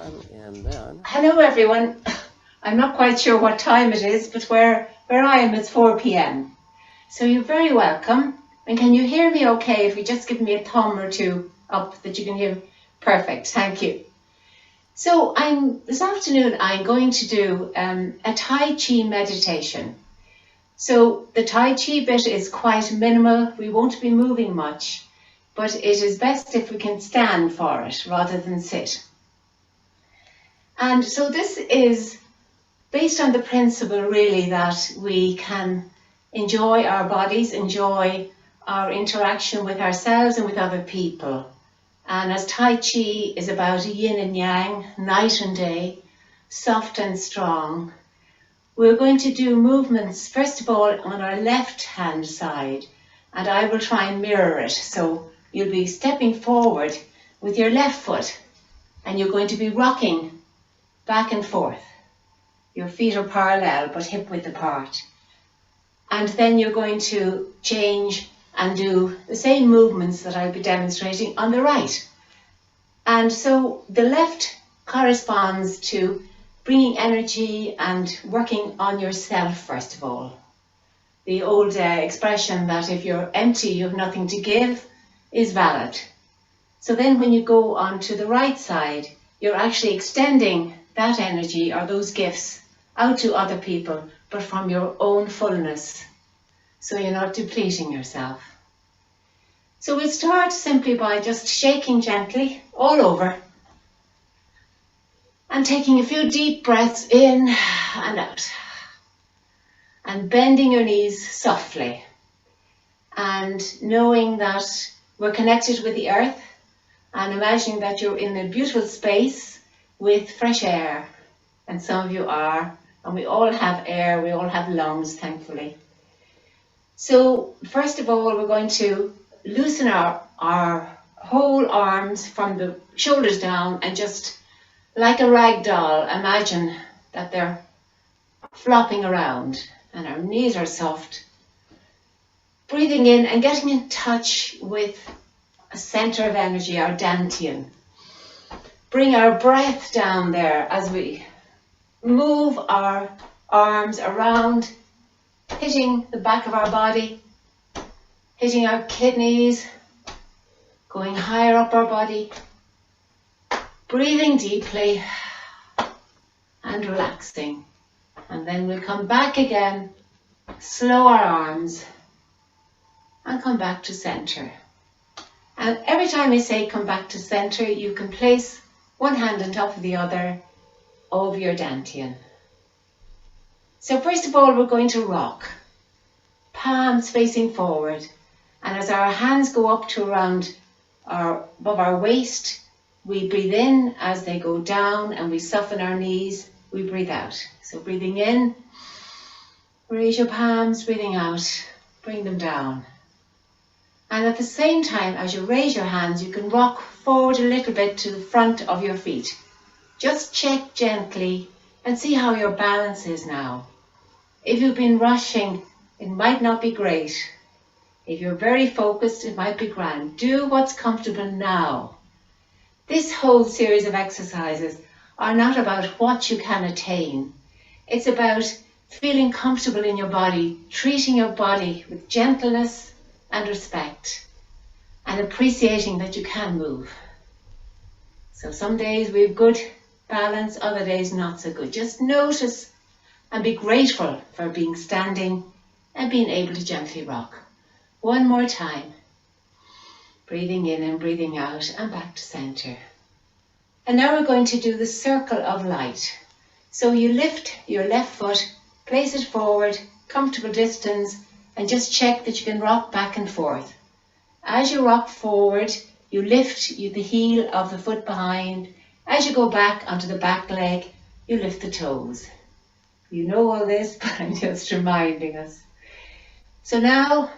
on, and then... Hello everyone. I'm not quite sure what time it is, but where I am it's 4 p.m. So you're very welcome. And can you hear me okay if you just give me a thumb or two up that you can hear me? Perfect, thank you. So this afternoon I'm going to do a Tai Chi meditation. So the Tai Chi bit is quite minimal. We won't be moving much, but it is best if we can stand for it rather than sit. And so this is based on the principle really that we can enjoy our bodies, enjoy our interaction with ourselves and with other people. And as Tai Chi is about yin and yang, night and day, soft and strong, we're going to do movements first of all on our left hand side, and I will try and mirror it. So you'll be stepping forward with your left foot and you're going to be rocking back and forth. Your feet are parallel but hip width apart. And then you're going to change and do the same movements that I'll be demonstrating on the right. And so the left corresponds to bringing energy and working on yourself first of all. The old expression that if you're empty, you have nothing to give is valid. So then when you go on to the right side, you're actually extending that energy or those gifts out to other people, but from your own fullness. So you're not depleting yourself. So we'll start simply by just shaking gently all over and taking a few deep breaths in and out and bending your knees softly and knowing that we're connected with the earth and imagining that you're in a beautiful space with fresh air, and some of you are, and we all have air, we all have lungs, thankfully. So first of all, we're going to loosen our whole arms from the shoulders down, and just like a rag doll, imagine that they're flopping around and our knees are soft. Breathing in and getting in touch with a center of energy, our dantian. Bring our breath down there as we move our arms around, hitting the back of our body, hitting our kidneys, going higher up our body, breathing deeply and relaxing. And then we'll come back again, slow our arms and come back to center. And every time I say come back to center, you can place one hand on top of the other over your dantian. So first of all, we're going to rock, palms facing forward. And as our hands go up to around above our waist, we breathe in. As they go down and we soften our knees, we breathe out. So breathing in, raise your palms, breathing out, bring them down. And at the same time, as you raise your hands, you can rock forward a little bit to the front of your feet. Just check gently and see how your balance is now. If you've been rushing, it might not be great. If you're very focused, it might be grand. Do what's comfortable now. This whole series of exercises are not about what you can attain. It's about feeling comfortable in your body, treating your body with gentleness and respect, and appreciating that you can move. So some days we have good balance, other days not so good. Just notice and be grateful for being standing and being able to gently rock. One more time. Breathing in and breathing out and back to center. And now we're going to do the circle of light. So you lift your left foot, place it forward, comfortable distance, and just check that you can rock back and forth. As you rock forward, you lift the heel of the foot behind. As you go back onto the back leg, you lift the toes. You know all this, but I'm just reminding us. So now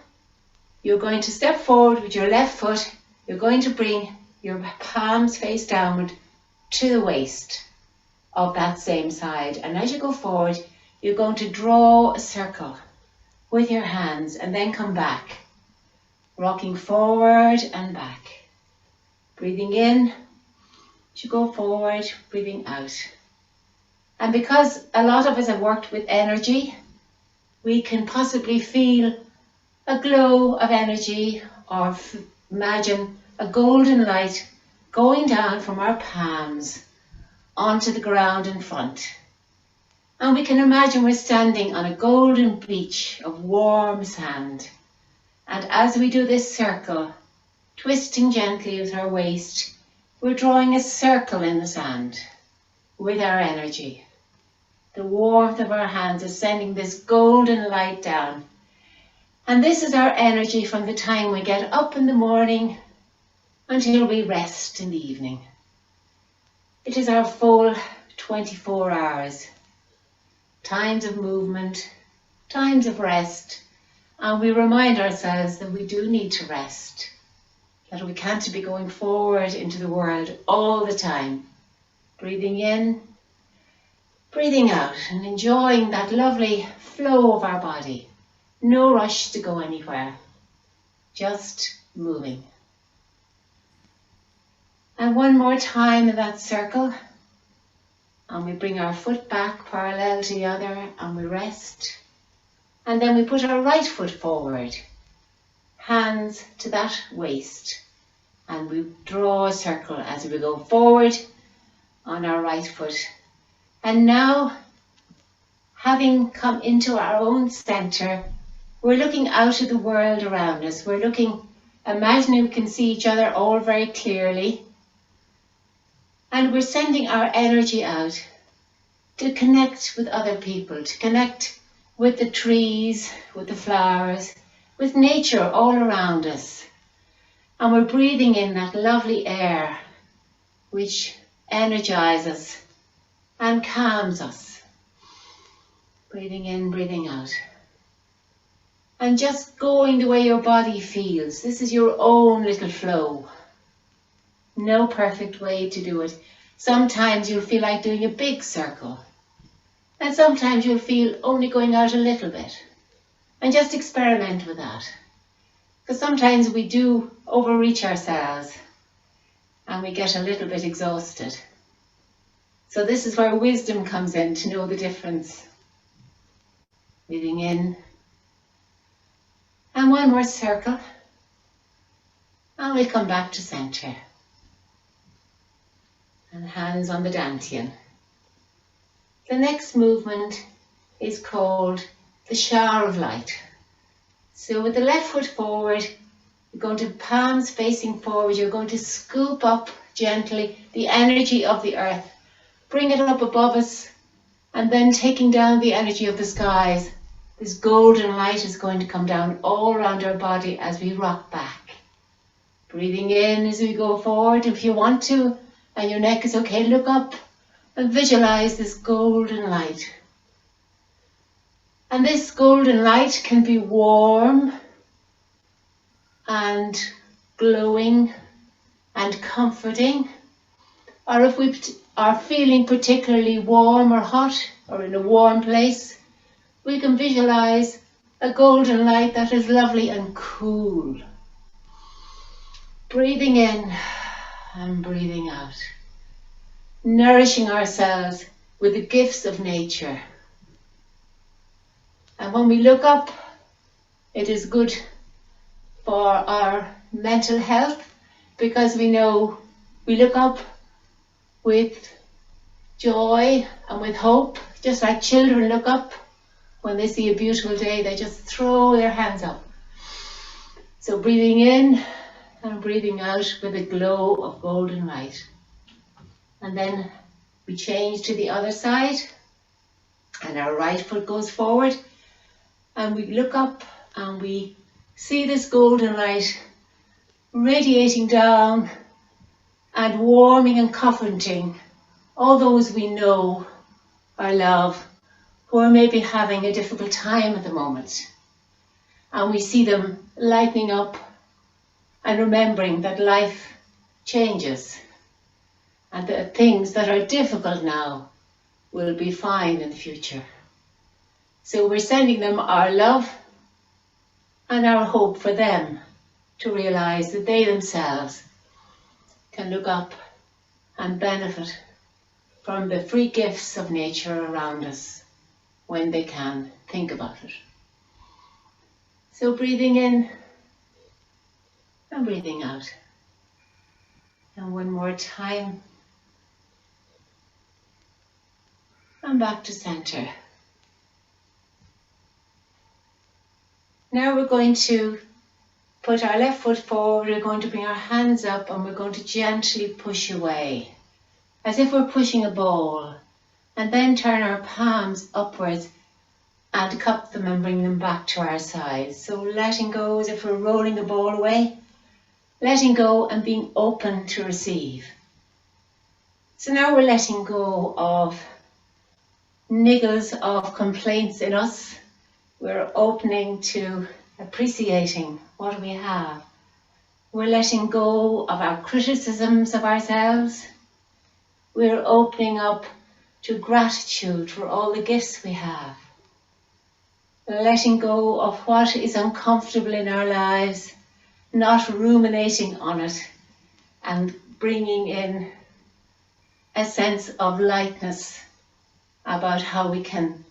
you're going to step forward with your left foot. You're going to bring your palms face downward to the waist of that same side. And as you go forward, you're going to draw a circle with your hands and then come back, rocking forward and back. Breathing in, as you go forward, breathing out. And because a lot of us have worked with energy, we can possibly feel a glow of energy, or imagine a golden light going down from our palms onto the ground in front. And we can imagine we're standing on a golden beach of warm sand. And as we do this circle, twisting gently with our waist, we're drawing a circle in the sand with our energy. The warmth of our hands is sending this golden light down. And this is our energy from the time we get up in the morning until we rest in the evening. It is our full 24 hours. Times of movement, times of rest, and we remind ourselves that we do need to rest, that we can't be going forward into the world all the time. Breathing in, breathing out, and enjoying that lovely flow of our body. No rush to go anywhere, just moving. And one more time in that circle, and we bring our foot back parallel to the other, and we rest. And then we put our right foot forward, hands to that waist, and we draw a circle as we go forward on our right foot. And now, having come into our own center, we're looking out at the world around us. We're looking, imagining we can see each other all very clearly. And we're sending our energy out to connect with other people, to connect with the trees, with the flowers, with nature all around us. And we're breathing in that lovely air which energizes and calms us. Breathing in, breathing out. And just going the way your body feels. This is your own little flow. No perfect way to do it. Sometimes you'll feel like doing a big circle. And sometimes you'll feel only going out a little bit. And just experiment with that. Because sometimes we do overreach ourselves and we get a little bit exhausted. So this is where wisdom comes in, to know the difference. Breathing in. And one more circle. And we'll come back to center. And hands on the dantian. The next movement is called the shower of light. So with the left foot forward, you're going to palms facing forward, you're going to scoop up gently the energy of the earth, bring it up above us, and then taking down the energy of the skies. This golden light is going to come down all around our body as we rock back. Breathing in as we go forward. If you want to, and your neck is okay, look up and visualize this golden light. And this golden light can be warm and glowing and comforting. Or if we are feeling particularly warm or hot or in a warm place, we can visualize a golden light that is lovely and cool. Breathing in and breathing out. Nourishing ourselves with the gifts of nature. And when we look up, it is good for our mental health, because we know we look up with joy and with hope, just like children look up when they see a beautiful day, they just throw their hands up. So breathing in and breathing out with a glow of golden light. And then we change to the other side, and our right foot goes forward, and we look up and we see this golden light radiating down and warming and comforting all those we know or love who are maybe having a difficult time at the moment. And we see them lightening up and remembering that life changes and that things that are difficult now will be fine in the future. So we're sending them our love and our hope for them to realize that they themselves can look up and benefit from the free gifts of nature around us when they can. Think about it. So breathing in and breathing out. And one more time. And back to center. Now we're going to put our left foot forward. We're going to bring our hands up and we're going to gently push away, as if we're pushing a ball. And then turn our palms upwards and cup them and bring them back to our sides. So letting go as if we're rolling the ball away. Letting go and being open to receive. So now we're letting go of niggles of complaints in us. We're opening to appreciating what we have. We're letting go of our criticisms of ourselves. We're opening up to gratitude for all the gifts we have. Letting go of what is uncomfortable in our lives, not ruminating on it, and bringing in a sense of lightness about how we can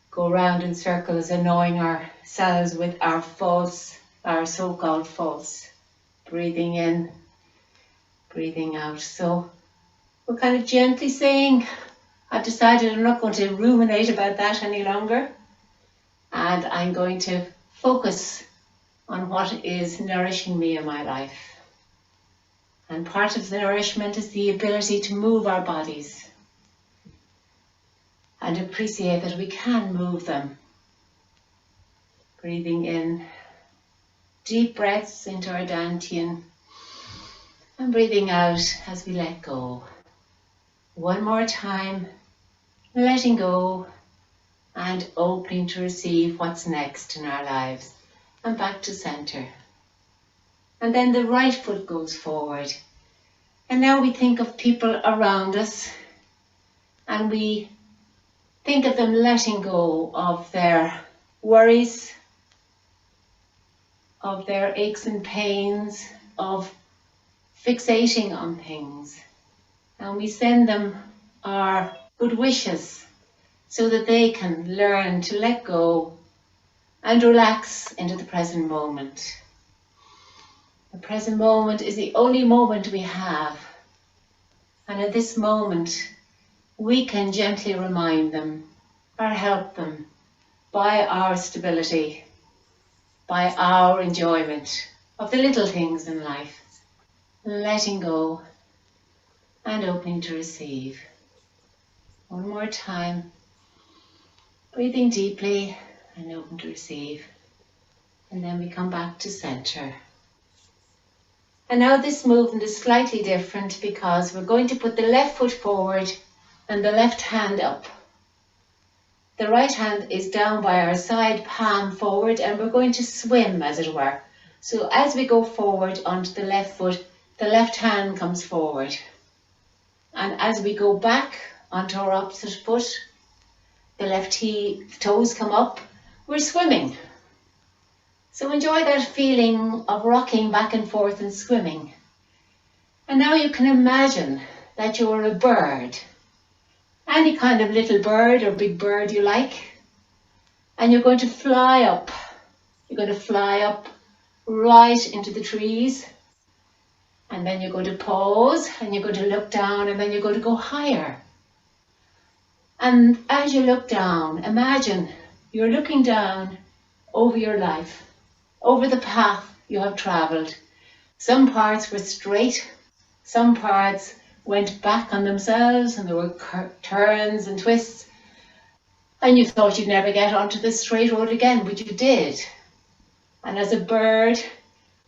go round in circles, annoying ourselves with our so-called faults. Breathing in, breathing out. So we're kind of gently saying, I've decided I'm not going to ruminate about that any longer, and I'm going to focus on what is nourishing me in my life. And part of the nourishment is the ability to move our bodies and appreciate that we can move them. Breathing in, deep breaths into our dantian, and breathing out as we let go. One more time, letting go and opening to receive what's next in our lives. And back to center. And then the right foot goes forward. And now we think of people around us and we think of them letting go of their worries, of their aches and pains, of fixating on things. And we send them our good wishes so that they can learn to let go and relax into the present moment. The present moment is the only moment we have. And at this moment, we can gently remind them or help them by our stability, by our enjoyment of the little things in life, letting go and opening to receive. One more time, breathing deeply and open to receive. And then we come back to center. And now this movement is slightly different because we're going to put the left foot forward and the left hand up. The right hand is down by our side, palm forward, and we're going to swim, as it were. So as we go forward onto the left foot, the left hand comes forward. And as we go back onto our opposite foot, the left toes come up, we're swimming. So enjoy that feeling of rocking back and forth and swimming. And now you can imagine that you're a bird, any kind of little bird or big bird you like, and you're going to fly up. You're going to fly up right into the trees, and then you're going to pause and you're going to look down, and then you're going to go higher. And as you look down, imagine you're looking down over your life, over the path you have travelled. Some parts were straight, some parts went back on themselves, and there were turns and twists, and you thought you'd never get onto the straight road again, but you did. And as a bird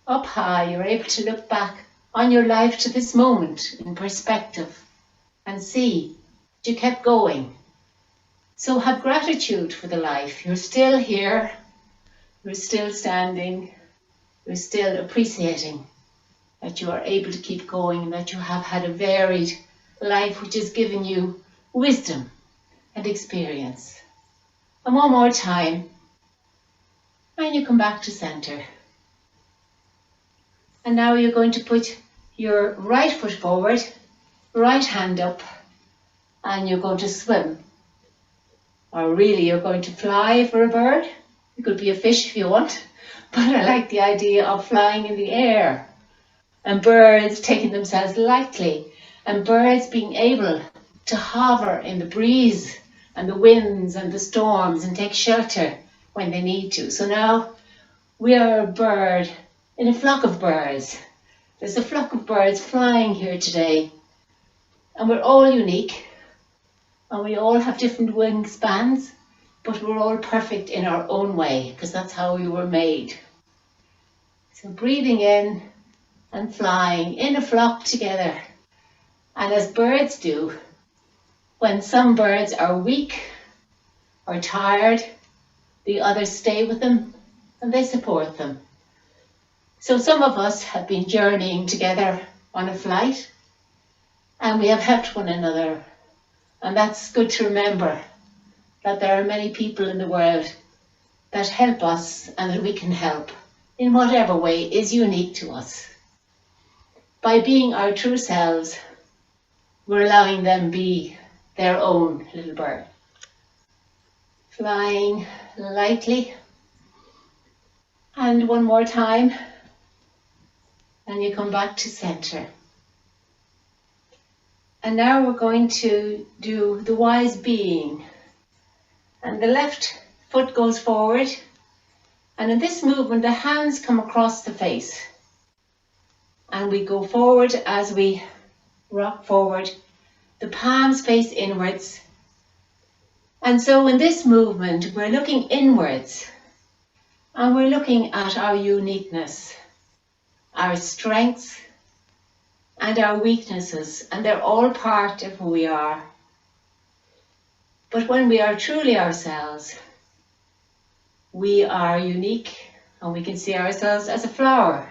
up high, you're able to look back on your life to this moment in perspective and see that you kept going. So have gratitude for the life. You're still here, you're still standing, you're still appreciating that you are able to keep going and that you have had a varied life which has given you wisdom and experience. And one more time, and you come back to center. And now you're going to put your right foot forward right hand up, and you're going to swim. Or really, you're going to fly for a bird. You could be a fish if you want, but I like the idea of flying in the air. And birds taking themselves lightly, and birds being able to hover in the breeze and the winds and the storms and take shelter when they need to. So now we are a bird in a flock of birds. There's a flock of birds flying here today, and we're all unique, and we all have different wingspans, but we're all perfect in our own way, because that's how we were made. So breathing in and flying in a flock together. And as birds do, when some birds are weak or tired, the others stay with them and they support them. So some of us have been journeying together on a flight, and we have helped one another. And that's good to remember, that there are many people in the world that help us and that we can help in whatever way is unique to us. By being our true selves, we're allowing them be their own little bird. Flying lightly. And one more time. And you come back to center. And now we're going to do the wise being. And the left foot goes forward. And in this movement, the hands come across the face. And we go forward as we rock forward. The palms face inwards. And so in this movement, we're looking inwards. And we're looking at our uniqueness, our strengths, and our weaknesses. And they're all part of who we are. But when we are truly ourselves, we are unique, and we can see ourselves as a flower.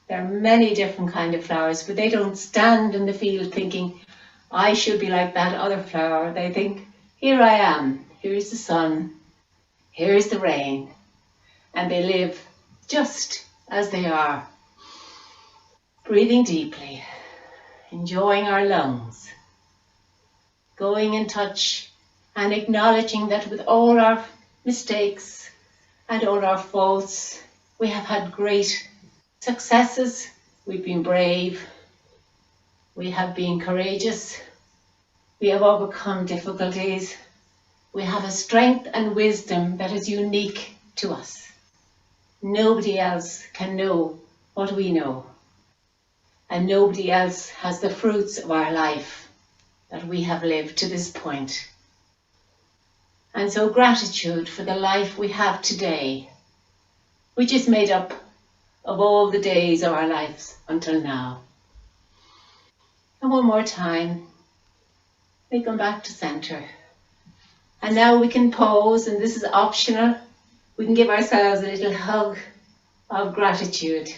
There are many different kinds of flowers, but they don't stand in the field thinking, I should be like that other flower. They think, here I am, here's the sun, here's the rain, and they live just as they are. Breathing deeply, enjoying our lungs, going in touch and acknowledging that with all our mistakes and all our faults, we have had great successes. We've been brave, we have been courageous, we have overcome difficulties, we have a strength and wisdom that is unique to us. Nobody else can know what we know, and nobody else has the fruits of our life that we have lived to this point. And so gratitude for the life we have today, which is made up of all the days of our lives until now. And one more time, we come back to center. And now we can pause, and this is optional. We can give ourselves a little hug of gratitude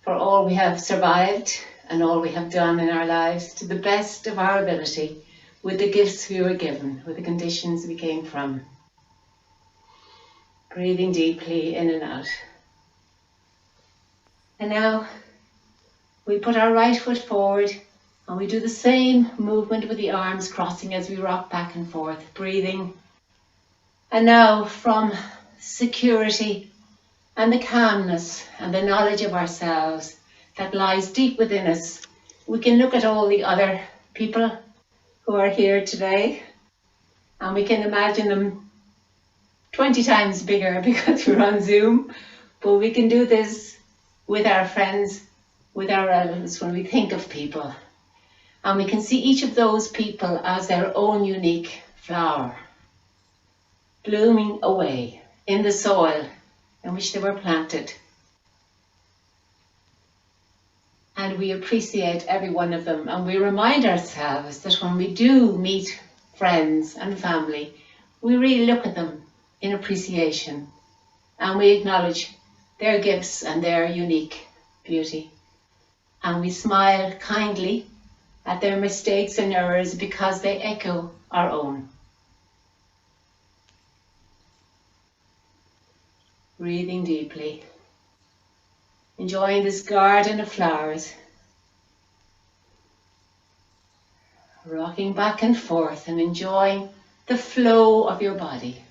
for all we have survived and all we have done in our lives to the best of our ability, with the gifts we were given, with the conditions we came from. Breathing deeply in and out. And now we put our right foot forward and we do the same movement with the arms crossing as we rock back and forth, breathing. And now from security and the calmness and the knowledge of ourselves that lies deep within us, we can look at all the other people who are here today, and we can imagine them 20 times bigger because we're on Zoom, but we can do this with our friends, with our relatives, when we think of people. And we can see each of those people as their own unique flower, blooming away in the soil in which they were planted. And we appreciate every one of them, and we remind ourselves that when we do meet friends and family, we really look at them in appreciation, and we acknowledge their gifts and their unique beauty. And we smile kindly at their mistakes and errors because they echo our own. Breathing deeply, enjoying this garden of flowers. rocking back and forth and enjoying the flow of your body.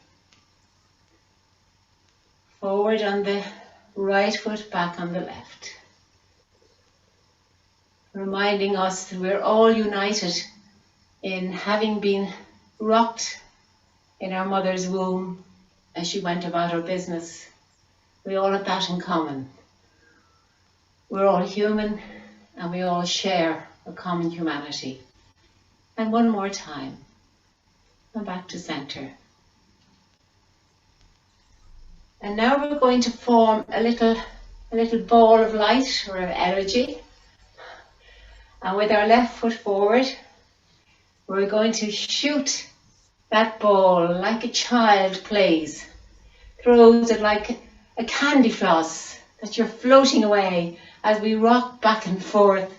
Forward on the right foot, back on the left. Reminding us that we're all united in having been rocked in our mother's womb as she went about her business. We all have that in common. We're all human and we all share a common humanity. And one more time, and back to center. And now we're going to form a little ball of light or of energy. And with our left foot forward, we're going to shoot that ball like a child plays. Throws it like a candy floss that you're floating away as we rock back and forth.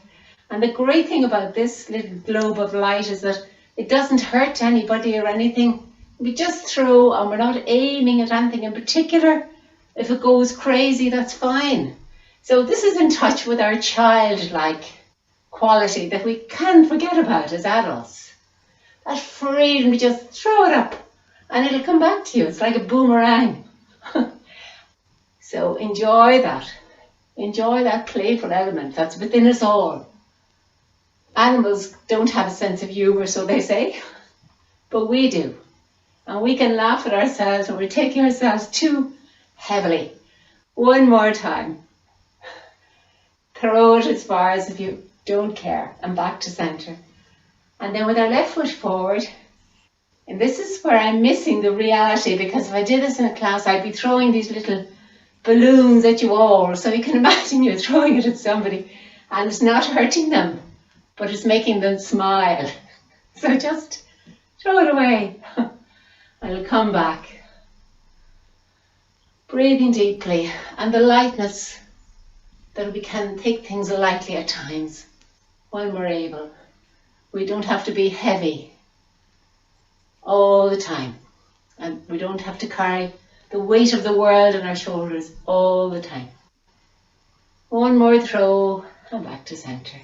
And the great thing about this little globe of light is that it doesn't hurt anybody or anything. We just throw, and we're not aiming at anything in particular. If it goes crazy, that's fine. So this is in touch with our childlike quality that we can forget about as adults. That freedom to just throw it up and it'll come back to you. It's like a boomerang. So enjoy that. Enjoy that playful element that's within us all. Animals don't have a sense of humour, so they say, but we do. And we can laugh at ourselves when we're taking ourselves too heavily. One more time. Throw it as far as if you don't care, and back to centre. And then with our left foot forward, and this is where I'm missing the reality, because if I did this in a class, I'd be throwing these little balloons at you all. So you can imagine you're throwing it at somebody and it's not hurting them, but it's making them smile. So just throw it away and it'll come back. Breathing deeply, and the lightness that we can take things lightly at times when we're able. We don't have to be heavy all the time, and we don't have to carry the weight of the world on our shoulders all the time. One more throw and back to center.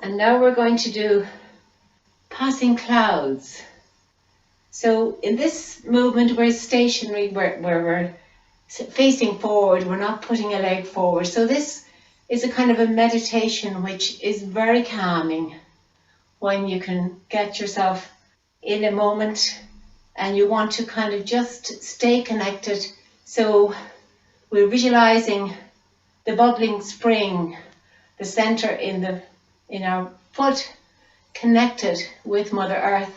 And now we're going to do passing clouds. So in this movement we're stationary, where we're facing forward, we're not putting a leg forward. So this is a kind of a meditation which is very calming when you can get yourself in a moment and you want to kind of just stay connected. So we're visualizing the bubbling spring, the center in our foot, connected with Mother Earth.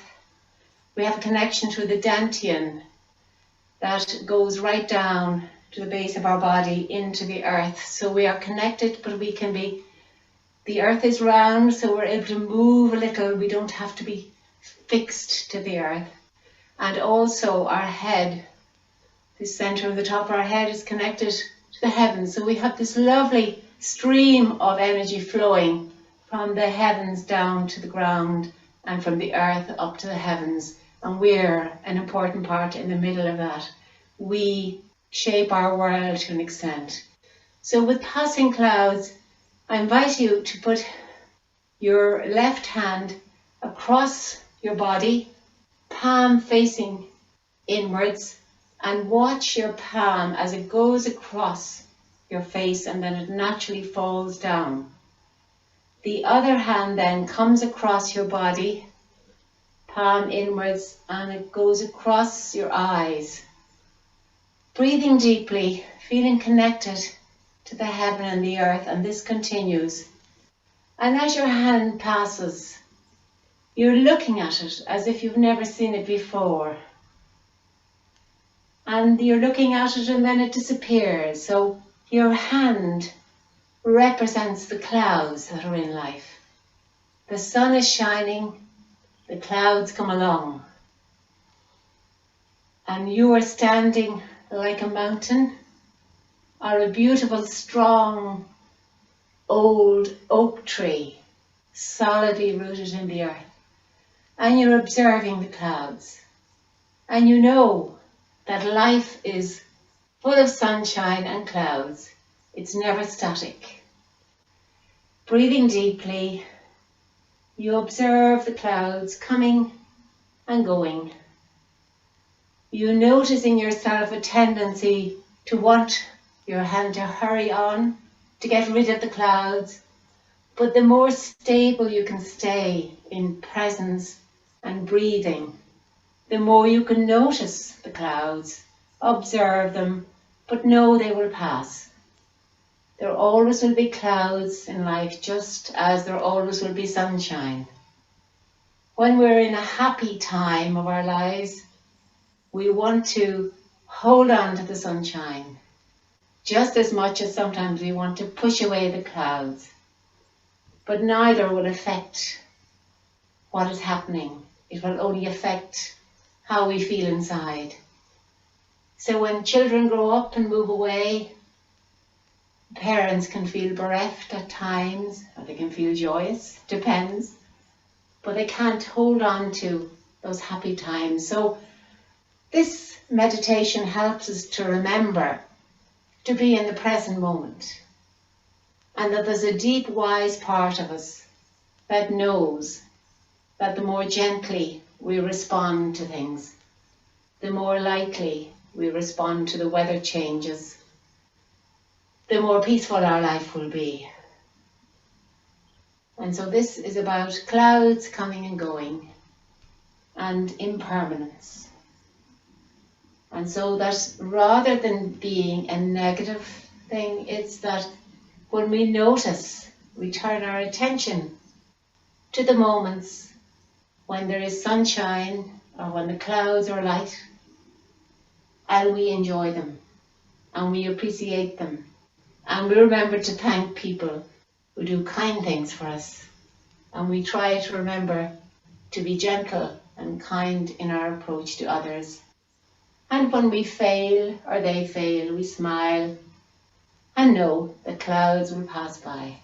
We have a connection to the dantian that goes right down to the base of our body into the earth. So we are connected, but we can be, the earth is round, so we're able to move a little. We don't have to be fixed to the earth. And also our head, the center of the top of our head is connected to the heavens. So we have this lovely stream of energy flowing from the heavens down to the ground and from the earth up to the heavens. And we're an important part in the middle of that. We shape our world to an extent. So with passing clouds, I invite you to put your left hand across your body, palm facing inwards, and watch your palm as it goes across your face and then it naturally falls down. The other hand then comes across your body, palm inwards, and it goes across your eyes. Breathing deeply, feeling connected to the heaven and the earth, and this continues. And as your hand passes, you're looking at it as if you've never seen it before. And you're looking at it and then it disappears. So your hand represents the clouds that are in life. The sun is shining, the clouds come along. And you are standing like a mountain or a beautiful, strong, old oak tree, solidly rooted in the earth. And you're observing the clouds. And you know that life is full of sunshine and clouds. It's never static. Breathing deeply, you observe the clouds coming and going. You notice in yourself a tendency to want your hand to hurry on, to get rid of the clouds. But the more stable you can stay in presence and breathing, the more you can notice the clouds, observe them, but know they will pass. There always will be clouds in life, just as there always will be sunshine. When we're in a happy time of our lives, we want to hold on to the sunshine, just as much as sometimes we want to push away the clouds. But neither will affect what is happening. It will only affect how we feel inside. So when children grow up and move away, parents can feel bereft at times, or they can feel joyous, depends. But they can't hold on to those happy times. So this meditation helps us to remember to be in the present moment. And that there's a deep, wise part of us that knows that the more gently we respond to things, the more likely we respond to the weather changes, the more peaceful our life will be. And so this is about clouds coming and going and impermanence. And so that rather than being a negative thing, it's that when we notice, we turn our attention to the moments when there is sunshine or when the clouds are light, and we enjoy them and we appreciate them, and we remember to thank people who do kind things for us, and we try to remember to be gentle and kind in our approach to others. And when we fail or they fail, we smile and know that clouds will pass by.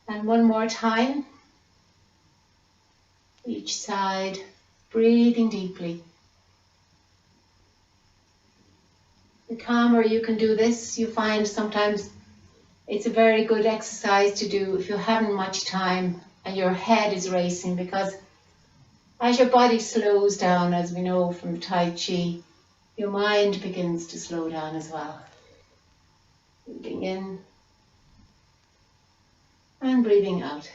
And one more time, each side, breathing deeply. The calmer you can do this, you find sometimes it's a very good exercise to do if you haven't much time and your head is racing, because as your body slows down, as we know from Tai Chi, your mind begins to slow down as well. Breathing in and breathing out.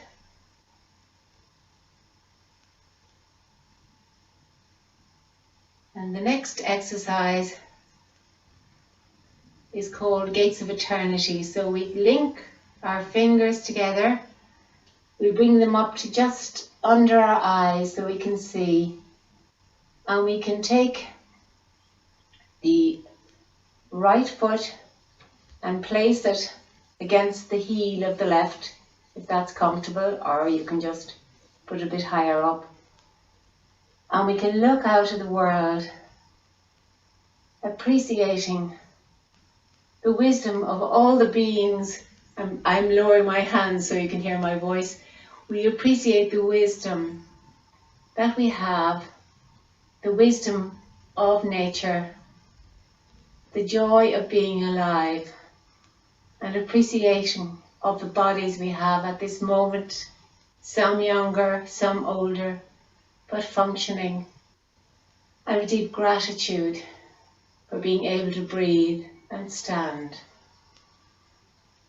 And the next exercise is called Gates of Eternity. So we link our fingers together, we bring them up to just under our eyes so we can see, and we can take the right foot and place it against the heel of the left, if that's comfortable, or you can just put it a bit higher up. And we can look out at the world, appreciating the wisdom of all the beings. I'm lowering my hands so you can hear my voice. We appreciate the wisdom that we have, the wisdom of nature, the joy of being alive, and appreciation of the bodies we have at this moment, some younger, some older, but functioning, and a deep gratitude for being able to breathe and stand.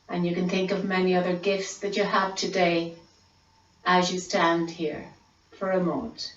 And you can think of many other gifts that you have today as you stand here for a moment.